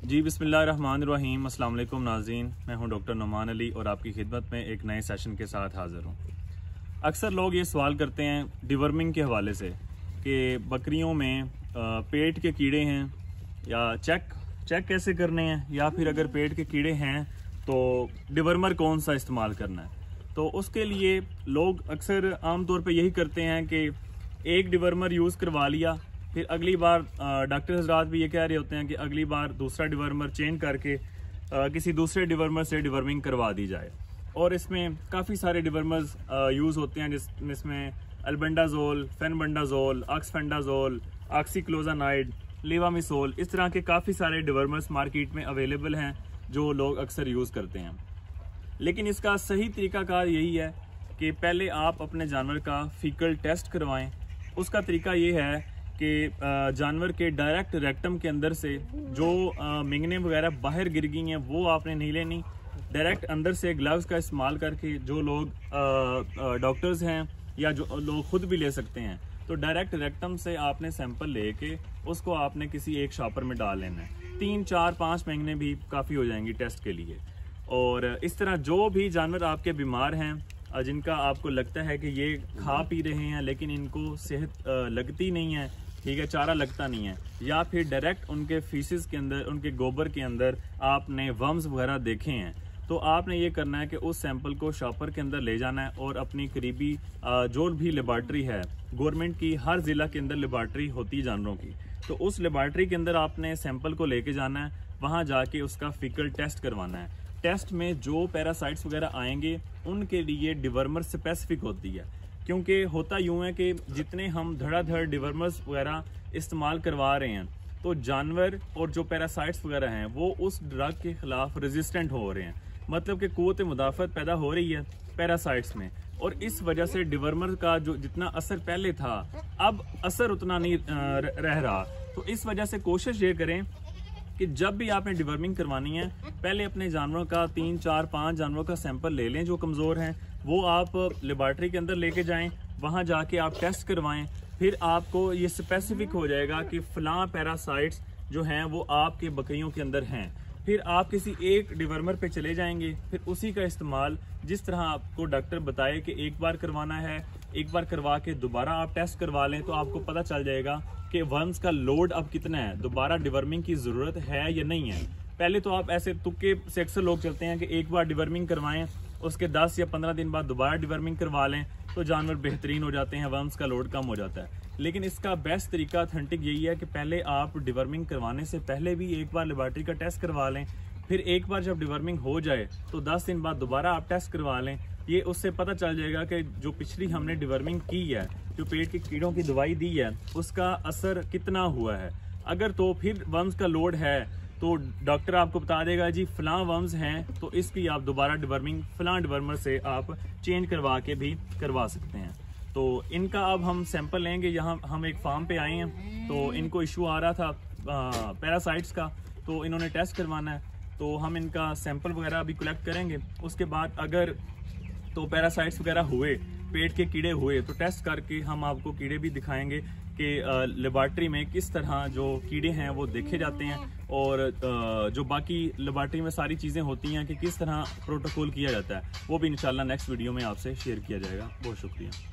जी बिस्मिल्लाहिर्रहमानिर्रहीम। अस्सलाम वालेकुम नाज़रीन, मैं हूं डॉक्टर नुमान अली और आपकी खिदमत में एक नए सेशन के साथ हाज़िर हूं। अक्सर लोग ये सवाल करते हैं डिवर्मिंग के हवाले से कि बकरियों में पेट के कीड़े हैं या चेक कैसे करने हैं, या फिर अगर पेट के कीड़े हैं तो डिवर्मर कौन सा इस्तेमाल करना है। तो उसके लिए लोग अक्सर आमतौर पर यही करते हैं कि एक डिवर्मर यूज़ करवा लिया, फिर अगली बार डॉक्टर हजरात भी ये कह रहे होते हैं कि अगली बार दूसरा डिवर्मर चेंज करके किसी दूसरे डिवर्मर से डिवर्मिंग करवा दी जाए। और इसमें काफ़ी सारे डिवर्मर्स यूज़ होते हैं जिसमें अल्बेंडाजोल, फेनबेंडाजोल, ऑक्सफेंडाजोल, ऑक्सीक्लोजानाइड, लेवामिसोल, इस तरह के काफ़ी सारे डिवर्मर्स मार्केट में अवेलेबल हैं जो लोग अक्सर यूज़ करते हैं। लेकिन इसका सही तरीकाकार यही है कि पहले आप अपने जानवर का फीकल टेस्ट करवाएं। उसका तरीका ये है कि जानवर के डायरेक्ट रेक्टम के अंदर से जो मिंगने वगैरह बाहर गिर गई हैं वो आपने नहीं लेनी। डायरेक्ट अंदर से ग्लव्स का इस्तेमाल करके जो लोग डॉक्टर्स हैं या जो लोग खुद भी ले सकते हैं, तो डायरेक्ट रेक्टम से आपने सैंपल लेके उसको आपने किसी एक शॉपर में डाल लेना है। 3, 4, 5 महीने भी काफ़ी हो जाएंगी टेस्ट के लिए। और इस तरह जो भी जानवर आपके बीमार हैं, जिनका आपको लगता है कि ये खा पी रहे हैं लेकिन इनको सेहत लगती नहीं है, ठीक है, चारा लगता नहीं है, या फिर डायरेक्ट उनके फीसिस के अंदर, उनके गोबर के अंदर आपने वर्म्स वगैरह देखे हैं, तो आपने ये करना है कि उस सैंपल को शॉपर के अंदर ले जाना है और अपनी करीबी जो भी लेबॉर्ट्री है, गवर्नमेंट की हर ज़िला के अंदर लेबॉर्ट्री होती है जानवरों की, तो उस लेबॉर्ट्री के अंदर आपने सैंपल को लेके जाना है, वहाँ जाके उसका फीकल टेस्ट करवाना है। टेस्ट में जो पैरासाइट्स वगैरह आएंगे उनके लिए डिवर्मर स्पेसिफिक होती है, क्योंकि होता यूं है कि जितने हम धड़ाधड़ डिवर्मर्स वगैरह इस्तेमाल करवा रहे हैं तो जानवर और जो पैरासाइट्स वगैरह हैं वो उस ड्रग के खिलाफ रेजिस्टेंट हो रहे हैं, मतलब कि क़ुव्वत मुदाफ़त पैदा हो रही है पैरासाइट्स में, और इस वजह से डिवर्मर का जो जितना असर पहले था अब असर उतना नहीं रह रहा। तो इस वजह से कोशिश ये करें कि जब भी आपने डिवर्मिंग करवानी है पहले अपने जानवरों का 3, 4, 5 जानवरों का सैंपल ले लें जो कमज़ोर हैं, वो आप लेबॉर्ट्री के अंदर लेके जाएं, वहाँ जाके आप टेस्ट करवाएं। फिर आपको ये स्पेसिफिक हो जाएगा कि फ़लाँ पैरासाइट्स जो हैं वो आपके बकरियों के अंदर हैं। फिर आप किसी एक डिवर्मर पे चले जाएंगे, फिर उसी का इस्तेमाल जिस तरह आपको डॉक्टर बताए कि एक बार करवाना है, एक बार करवा के दोबारा आप टेस्ट करवा लें, तो आपको पता चल जाएगा कि वर्म्स का लोड अब कितना है, दोबारा डिवर्मिंग की ज़रूरत है या नहीं है। पहले तो आप ऐसे तुक्के से अक्सर लोग चलते हैं कि एक बार डिवर्मिंग करवाएं, उसके 10 या 15 दिन बाद दोबारा डिवर्मिंग करवा लें तो जानवर बेहतरीन हो जाते हैं, वर्म्स का लोड कम हो जाता है। लेकिन इसका बेस्ट तरीका ऑथेंटिक यही है कि पहले आप डिवर्मिंग करवाने से पहले भी एक बार लेबॉर्ट्री का टेस्ट करवा लें, फिर एक बार जब डिवर्मिंग हो जाए तो 10 दिन बाद दोबारा आप टेस्ट करवा लें। ये उससे पता चल जाएगा कि जो पिछली हमने डिवर्मिंग की है, जो पेट के कीड़ों की दवाई दी है, उसका असर कितना हुआ है। अगर तो फिर वर्म्स का लोड है तो डॉक्टर आपको बता देगा जी फलां वर्म्स हैं, तो इसकी आप दोबारा डिवर्मिंग फलां डिवर्मर से आप चेंज करवा के भी करवा सकते हैं। तो इनका अब हम सैंपल लेंगे। यहाँ हम एक फार्म पे आए हैं तो इनको इशू आ रहा था पैरासाइट्स का, तो इन्होंने टेस्ट करवाना है, तो हम इनका सैंपल वगैरह अभी कलेक्ट करेंगे। उसके बाद अगर तो पैरासाइट्स वगैरह हुए, पेट के कीड़े हुए, तो टेस्ट करके हम आपको कीड़े भी दिखाएंगे कि लेबॉर्ट्री में किस तरह जो कीड़े हैं वो देखे जाते हैं, और जो बाकी लेबॉर्ट्री में सारी चीज़ें होती हैं कि किस तरह प्रोटोकॉल किया जाता है, वो भी इंशाल्लाह नेक्स्ट वीडियो में आपसे शेयर किया जाएगा। बहुत शुक्रिया।